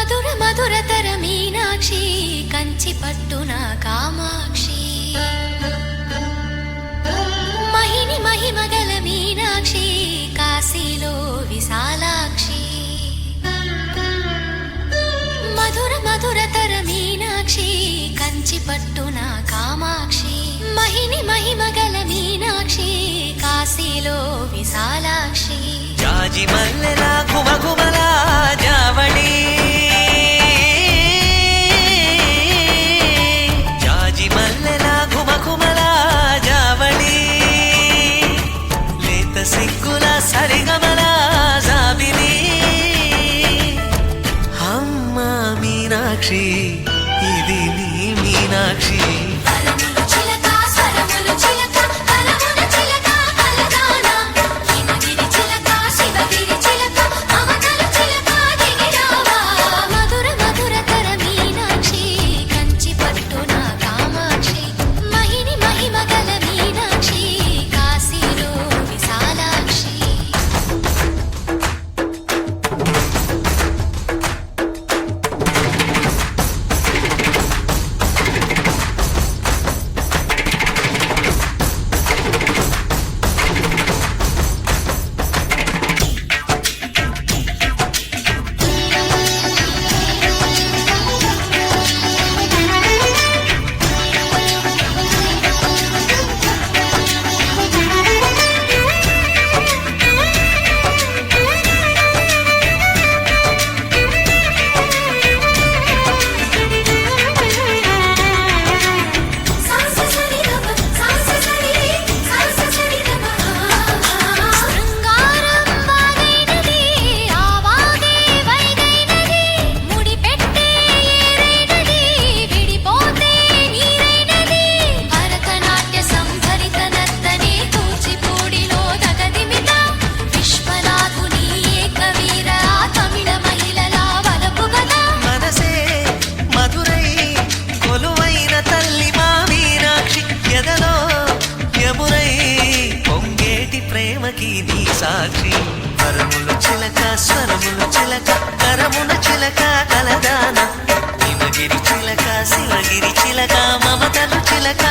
మధుర మధురతర మీనాక్షి కంచి పట్టున కామాక్షి మహిని మహిమగల మీనాక్షి కాశీలో విశాలాక్షి మధుర మధురతర మీనాక్షి కంచి పట్టున కామాక్షి మహిని మహిమగల మీనాక్షి కాశీలో విశాలాక్షి జాజి మల్లెలా గుమగుమలా జావళి జాజి మల్లెలా గుమగుమలా జావళి లేత సిగ్గుల సరిగమల జాబిలి అమ్మ మీనాక్షి ఇది నీ మీనాక్షి ప్రేమకి నీ సాక్షి వరముల చిలక స్వరముల చిలక కరమున చిలక కలదాన హిమగిరి చిలక శివగిరి చిలక మమతలు చిలక